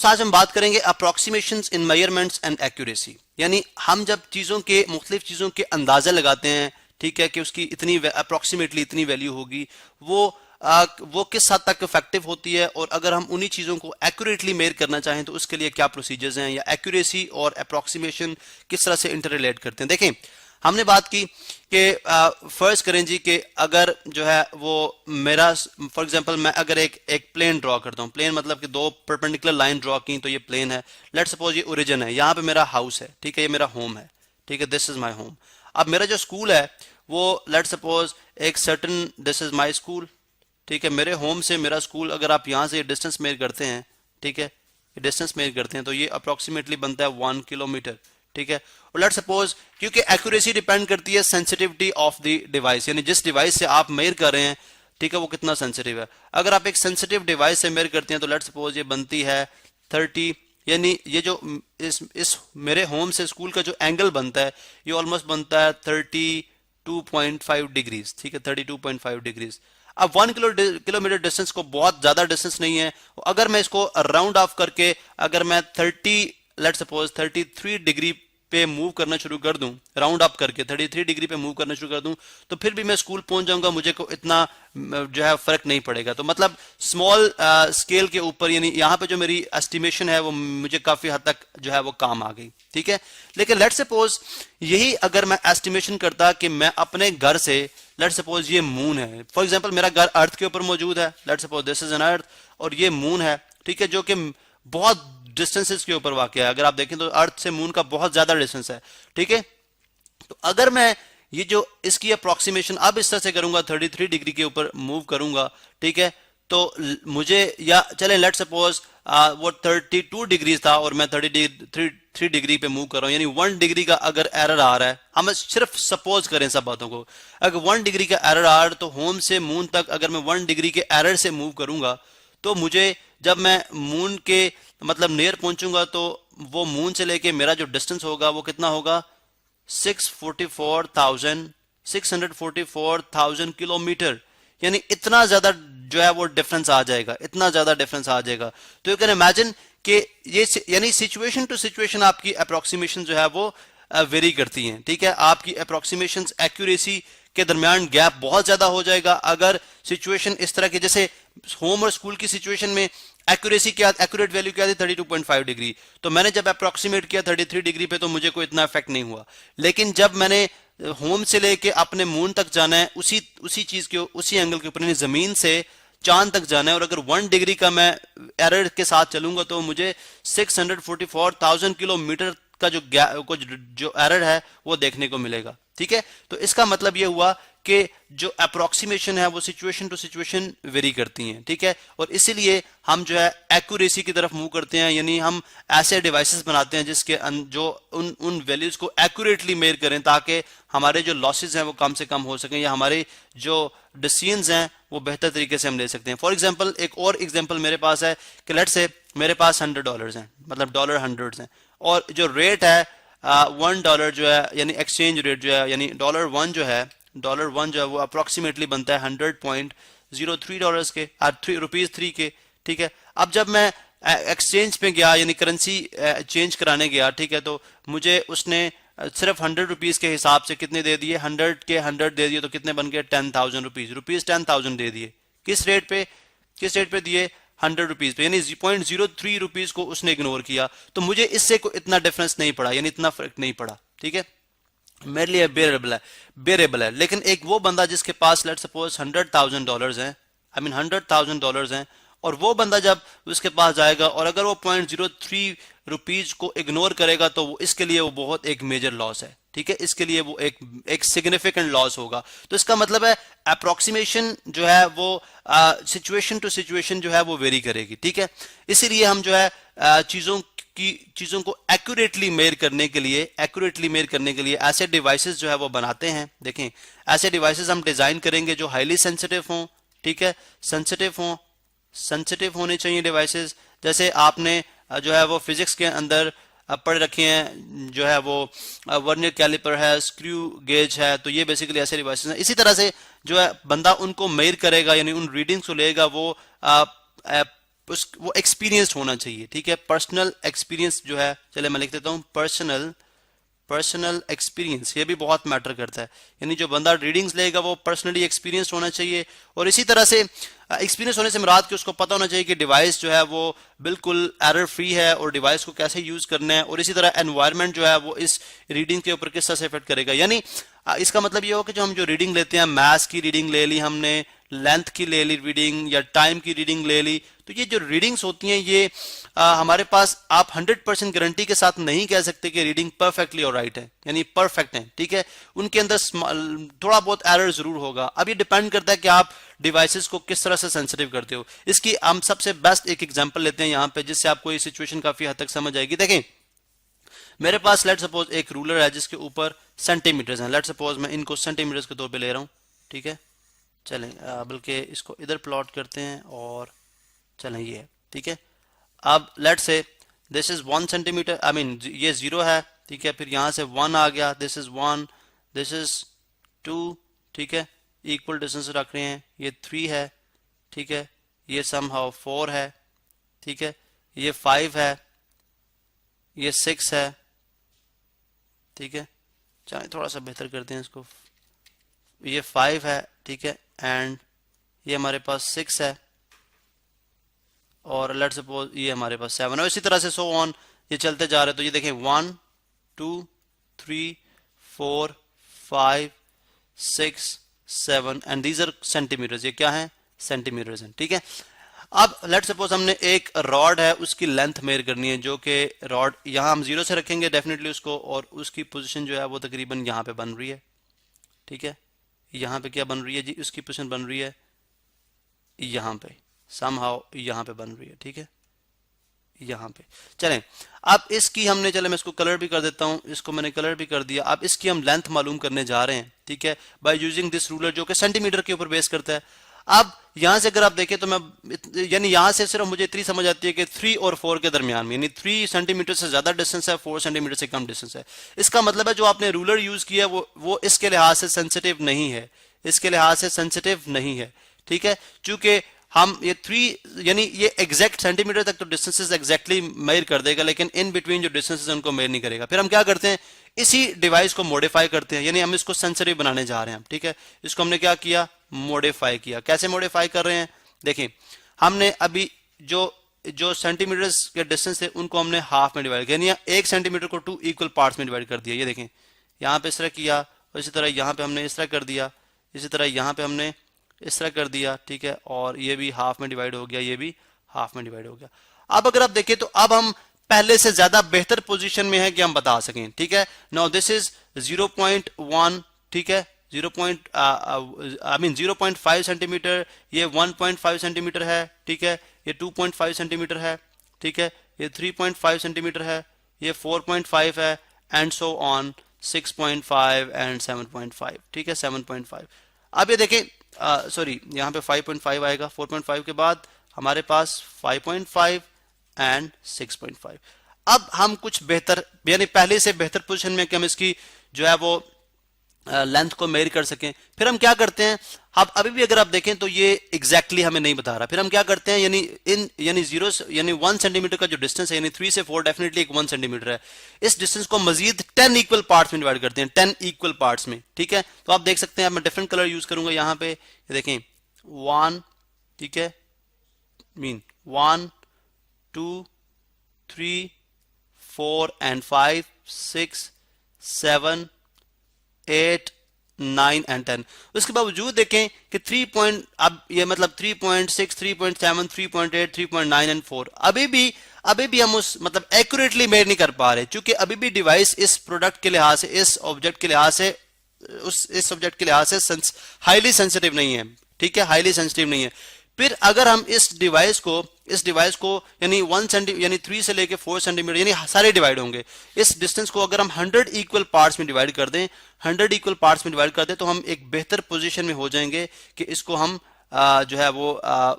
आज हम बात करेंगे approximations in measurements and accuracy, यानी हम जब चीज़ों के मुख्तलिफ चीज़ों के अंदाज़ा लगाते हैं, ठीक है, कि उसकी इतनी अप्रोक्सीमेटली इतनी वैल्यू होगी, वो किस हद तक इफेक्टिव होती है, और अगर हम उन्हीं चीज़ों को एक्यूरेटली मेयर करना चाहें तो उसके लिए क्या प्रोसीजर्स हैं, या एक्यूरेसी और अप्रोक्सीमेशन किस तरह से इंटर रिलेट करते हैं। देखें, हमने बात की कि फर्ज करें जी कि अगर जो है वो मेरा फॉर एग्जांपल मैं अगर एक प्लेन ड्रॉ करता हूँ, प्लेन मतलब कि दो परपेंडिकुलर लाइन ड्रॉ की, तो ये प्लेन है। लेट्स सपोज ये ओरिजिन है, यहाँ पे मेरा हाउस है, ठीक है, ये मेरा होम है, ठीक है, दिस इज माय होम। अब मेरा जो स्कूल है वो लेट्स सपोज एक certain, this is my school, ठीक है, मेरे होम से मेरा स्कूल अगर आप यहाँ से डिस्टेंस मेयर करते हैं, ठीक है, डिस्टेंस मेयर करते हैं तो ये अप्रोक्सीमेटली बनता है 1 किलोमीटर, ठीक है। और लेट्स सपोज, क्योंकि एक्यूरेसी डिपेंड करती है सेंसिटिविटी ऑफ द डिवाइस, यानी जिस डिवाइस से आप मेयर कर रहे हैं, ठीक है, वो कितना सेंसिटिव है। अगर आप एक सेंसिटिव डिवाइस से मेयर करते हैं तो लेट्स सपोज ये बनती है 30, यानी ये जो इस मेरे होम से स्कूल का जो एंगल बनता है ये ऑलमोस्ट बनता है 32.5 डिग्रीज, ठीक है, 32.5 डिग्रीज। अब 1 किलोमीटर डिस्टेंस को बहुत ज्यादा डिस्टेंस नहीं है, अगर मैं इसको राउंड ऑफ करके अगर मैं 30 लेट्स सपोज 33 डिग्री पे मूव करना शुरू कर दूं, राउंड अप करके 33 डिग्री पे मूव करना शुरू कर दूं, तो फिर भी मैं स्कूल पहुंच जाऊंगा, मुझे को इतना जो है फर्क नहीं पड़ेगा। तो मतलब स्मॉल स्केल के ऊपर, यानी यहाँ पे जो मेरी एस्टिमेशन है वो मुझे काफी हद तक जो है वो काम आ गई, ठीक है। लेकिन लेट्स सपोज यही अगर मैं एस्टिमेशन करता कि मैं अपने घर से, लेट्स सपोज ये मून है, फॉर एग्जांपल मेरा घर अर्थ के ऊपर मौजूद है, let's suppose this is an earth और ये मून है, ठीक है, जो कि बहुत डिस्टेंसेस के ऊपर वाक़ है। अगर आप देखें तो अर्थ से मून का बहुत ज्यादा डिस्टेंस है, ठीक है। तो अगर मैं ये जो इसकी अप्रोक्सीमेशन अब इस तरह से करूंगा, 33 डिग्री के ऊपर मूव करूंगा, ठीक है, तो मुझे, या चलें लेट्स सपोज वो 32 डिग्री था और मैं 33 डिग्री पे मूव कर रहा हूं, यानी 1 डिग्री का अगर एरर आ रहा है, हम सिर्फ सपोज करें सब बातों को, अगर 1 डिग्री का एरर आ रहा है तो होम से मून तक अगर मैं 1 डिग्री के एरर से मूव करूंगा तो मुझे, जब मैं मून के मतलब नियर पहुंचूंगा तो वो मून से लेके मेरा जो डिस्टेंस होगा वो कितना होगा, 644,000 किलोमीटर, यानी इतना ज्यादा जो है वो डिफरेंस आ जाएगा, इतना ज्यादा डिफरेंस आ जाएगा। तो यू कैन इमेजिन कि ये यानी सिचुएशन टू सिचुएशन आपकी अप्रोक्सीमेशन जो है वो वेरी करती हैं, ठीक है। आपकी अप्रोक्सीमेशन एक्यूरेसी के दरमियान गैप बहुत ज्यादा हो जाएगा अगर सिचुएशन इस तरह की, जैसे होम और स्कूल की सिचुएशन में एक्यूरेसी क्या, एक्यूरेट वैल्यू क्या थी 32.5 डिग्री, तो मैंने जब अप्रोक्सीमेट किया 33 डिग्री पे तो मुझे कोई इतना इफेक्ट नहीं हुआ। लेकिन जब मैंने होम से लेके अपने मून तक जाना है, उसी चीज के उसी एंगल के ऊपर, जमीन से चांद तक जाना है, और अगर 1 डिग्री का मैं एरर के साथ चलूंगा तो मुझे 644,000 किलोमीटर का जो एरर है वो देखने को मिलेगा, ठीक है। तो इसका मतलब ये हुआ कि जो अप्रोक्सीमेशन है वो सिचुएशन टू सिचुएशन वेरी करती हैं, ठीक है। और इसीलिए हम जो है एक्यूरेसी की तरफ मूव करते हैं, यानी हम ऐसे डिवाइसेस बनाते हैं जिसके जो उन वैल्यूज को एक्यूरेटली मेयर करें ताकि हमारे जो लॉसेज हैं वो कम से कम हो सकें, या हमारे जो डिसीजंस हैं वो बेहतर तरीके से हम ले सकते हैं। फॉर एग्जांपल, एक और एग्जांपल मेरे पास है कि लेट्स से मेरे पास $100 हैं, मतलब डॉलर 100 हैं, और जो रेट है $1 जो है, यानी एक्सचेंज रेट जो है, यानी $1 जो है वो अप्रोक्सीमेटली बनता है $100.03 के, ₹3 के, ठीक है। अब जब मैं एक्सचेंज पे गया, यानी करेंसी चेंज कराने गया, ठीक है, तो मुझे उसने सिर्फ ₹100 के हिसाब से कितने दे दिए, 100 के 100 दे दिए, तो कितने बन गए, ₹10,000 10,000 दे दिए। किस रेट पे दिए, ₹100 पे, यानी ₹0.03 को उसने इग्नोर किया। तो मुझे इससे कोई इतना डिफरेंस नहीं पड़ा, यानी इतना फर्क नहीं पड़ा, ठीक है, मेरे लिए बेरेबल है। लेकिन एक वो बंदा जिसके पास लेट्स सपोज $100,000 हैं, $100,000 हैं, और वो बंदा जब उसके पास जाएगा और अगर वो ₹0.03 को इग्नोर करेगा तो वो इसके लिए वो बहुत एक मेजर लॉस है, ठीक है, इसके लिए वो एक सिग्निफिकेंट लॉस होगा। तो इसका मतलब है अप्रोक्सीमेशन जो है वो सिचुएशन टू सिचुएशन जो है वो वेरी करेगी, ठीक है। इसीलिए हम जो है चीजों को एक्यूरेटली मेयर करने के लिए ऐसे डिवाइसेस जो है वो बनाते हैं। देखें, ऐसे डिवाइसेस हम डिजाइन करेंगे जो हाईली सेंसिटिव हों, ठीक है, सेंसिटिव होने चाहिए डिवाइसेस। जैसे आपने जो है वो फिजिक्स के अंदर पढ़ रखे हैं, जो है वो वर्नियर कैलिपर है, स्क्रू गेज है, तो ये बेसिकली ऐसे डिवाइसेस हैं। इसी तरह से जो है बंदा उनको मेयर करेगा, यानी उन रीडिंग्स को लेगा, वो वो एक्सपीरियंस्ड होना चाहिए, ठीक है। पर्सनल एक्सपीरियंस जो है, चले मैं लिख देता हूँ पर्सनल एक्सपीरियंस, ये भी बहुत मैटर करता है। यानी जो बंदा रीडिंग्स लेगा वो पर्सनली एक्सपीरियंस होना चाहिए। और इसी तरह से एक्सपीरियंस होने से मुराद कि उसको पता होना चाहिए कि डिवाइस जो है वो बिल्कुल एरर फ्री है और डिवाइस को कैसे यूज करना है, और इसी तरह एनवायरनमेंट जो है वो इस रीडिंग के ऊपर किस तरह से इफेक्ट करेगा। यानी इसका मतलब ये हो कि जो हम जो रीडिंग लेते हैं, मैथ्स की रीडिंग ले ली हमने, लेंथ की ले ली रीडिंग, या टाइम की रीडिंग ले ली, तो ये जो रीडिंग्स होती हैं ये हमारे पास आप 100% गारंटी के साथ नहीं कह सकते कि रीडिंग परफेक्टली और राइट है, यानी परफेक्ट है, ठीक है। उनके अंदर थोड़ा बहुत एरर जरूर होगा। अब ये डिपेंड करता है कि आप डिवाइसेस को किस तरह से सेंसिटिव करते हो। इसकी हम सबसे बेस्ट एक एग्जांपल लेते हैं यहाँ पे, जिससे आपको ये सिचुएशन काफी हद तक समझ आएगी। देखें, मेरे पास लेट सपोज एक रूलर है जिसके ऊपर सेंटीमीटर्स हैं। लेट सपोज मैं इनको सेंटीमीटर्स के तौर पे ले रहा हूँ, ठीक है। चलें बल्कि इसको इधर प्लॉट करते हैं और चलें ये है, ठीक है। अब लेट से this is 1 centimetre, I mean ये 0 है, ठीक है। फिर यहां से 1 आ गया, दिस इज 1, दिस इज 2, ठीक है। इक्वल डिस्टेंस रख रहे हैं, ये 3 है, ठीक है। ये समहाउ 4 है, ठीक है। ये 5 है, ये 6 है, ठीक है। चलिए थोड़ा सा बेहतर करते हैं इसको। ये 5 है, ठीक है, एंड ये हमारे पास 6 है, और लेट सपोज ये हमारे पास 7 है। इसी तरह से सो ऑन ये चलते जा रहे हैं। तो ये देखें 1 2 3 4 5 6 7 एंड दीज आर सेंटीमीटर्स। ये क्या है? सेंटीमीटर्स हैं, ठीक है। अब लेट सपोज हमने एक रॉड है, उसकी लेंथ मेयर करनी है, जो कि रॉड यहाँ हम 0 से रखेंगे डेफिनेटली उसको, और उसकी पोजीशन जो है वो तकरीबन यहाँ पे बन रही है, ठीक है। यहाँ पे क्या बन रही है जी? उसकी पोजीशन बन रही है यहाँ पे, समहाउ यहाँ पे बन रही है, ठीक है, यहाँ पे। चलें अब इसकी हमने, चले मैं इसको कलर भी कर देता हूँ, इसको मैंने कलर भी कर दिया। अब इसकी हम लेंथ मालूम करने जा रहे हैं, ठीक है, बाय यूजिंग दिस रूलर, जो कि सेंटीमीटर के ऊपर बेस करता है। अब यहां से अगर आप देखें तो मैं, यानी यहां से सिर्फ मुझे इतनी समझ आती है कि 3 और 4 के दरमियान में, यानी 3 सेंटीमीटर से ज्यादा डिस्टेंस है, 4 सेंटीमीटर से कम डिस्टेंस है। इसका मतलब है जो आपने रूलर यूज किया वो इसके लिहाज से सेंसिटिव नहीं है, इसके लिहाज से सेंसिटिव नहीं है, ठीक है। चूंकि हम ये 3 यानी ये एग्जैक्ट सेंटीमीटर तक तो डिस्टेंसेस एग्जैक्टली मेजर कर देगा, लेकिन इन बिटवीन जो डिस्टेंसेस उनको मेजर नहीं करेगा। फिर हम क्या करते हैं, इसी डिवाइस को मॉडिफाई करते हैं, यानी हम इसको सेंसिटिव बनाने जा रहे हैं, ठीक है। इसको हमने क्या किया? मॉडिफाई किया। कैसे मॉडिफाई कर रहे हैं? देखिए, हमने अभी जो सेंटीमीटर्स के डिस्टेंस थे उनको हमने हाफ में डिवाइड किया, यानी 1 सेंटीमीटर को 2 इक्वल पार्ट्स में डिवाइड कर दिया। ये देखें, यहाँ पे इस तरह किया, और इसी तरह यहाँ पे हमने इस तरह कर दिया, इसी तरह यहाँ पे हमने इस तरह कर दिया, ठीक है। और ये भी हाफ में डिवाइड हो गया, ये भी हाफ में डिवाइड हो गया। अब अगर आप देखें तो अब हम पहले से ज्यादा बेहतर पोजीशन में है कि हम बता सकें, ठीक है। नाउ दिस इज 0.1, ठीक है, 0.5 सेंटीमीटर, ये 1.5 सेंटीमीटर है, ठीक है, ये 2.5 सेंटीमीटर है, ठीक है, ये 3.5 सेंटीमीटर है, ये 4.5 है, एंड सो ऑन 6.5 एंड 7.5, ठीक है, 7.5। अब ये देखें, सॉरी यहाँ पे 5.5 आएगा, 4.5 के बाद हमारे पास 5.5 एंड 6.5। अब हम कुछ बेहतर, यानी पहले से बेहतर पोजीशन में कि हम इसकी जो है वो लेंथ को मेजर कर सकें। फिर हम क्या करते हैं, अब अभी भी अगर आप देखें तो ये एग्जैक्टली हमें नहीं बता रहा। फिर हम क्या करते हैं, यानी 1 सेंटीमीटर का जो डिस्टेंस है, यानी 3 से 4 डेफिनेटली एक 1 सेंटीमीटर है, इस डिस्टेंस को मजीद 10 इक्वल पार्ट्स में डिवाइड करते हैं, 10 इक्वल पार्ट्स में, ठीक है। तो आप देख सकते हैं, मैं डिफरेंट कलर यूज करूंगा यहाँ पे, ये देखें 1, ठीक है, मीन 1 2 3 4 एंड 5 6 7 8 9 एंड 10। उसके बावजूद देखें कि 3 अब ये मतलब 3.6 3.7 3.8 3.9 एंड 4 अभी भी हम उस मतलब एक्यूरेटली मेजर नहीं कर पा रहे, क्योंकि अभी भी डिवाइस इस प्रोडक्ट के लिहाज से, इस ऑब्जेक्ट के लिहाज से, इस ऑब्जेक्ट के लिहाज से हाईली सेंसिटिव नहीं है, ठीक है, हाईली सेंसिटिव नहीं है। फिर अगर हम इस डिवाइस को यानी 1 सेंटीमीटर यानी 3 से लेके 4 सेंटीमीटर यानी सारे डिवाइड होंगे, इस डिस्टेंस को अगर हम 100 इक्वल पार्ट्स में डिवाइड कर दें, 100 इक्वल पार्ट्स में डिवाइड कर दें, तो हम एक बेहतर पोजीशन में हो जाएंगे कि इसको हम जो है वो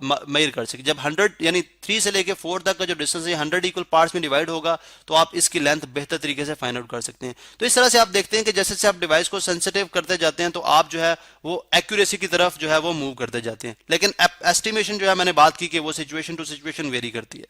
मेजर कर सके। जब 100 यानी 3 से लेके 4 तक का जो डिस्टेंस है 100 इक्वल पार्ट्स में डिवाइड होगा तो आप इसकी लेंथ बेहतर तरीके से फाइंड आउट कर सकते हैं। तो इस तरह से आप देखते हैं कि जैसे जैसे आप डिवाइस को सेंसिटिव करते जाते हैं तो आप जो है वो एक्यूरेसी की तरफ जो है वो मूव करते जाते हैं। लेकिन एस्टिमेशन जो है मैंने बात की कि वो सिचुएशन टू सिचुएशन वेरी करती है।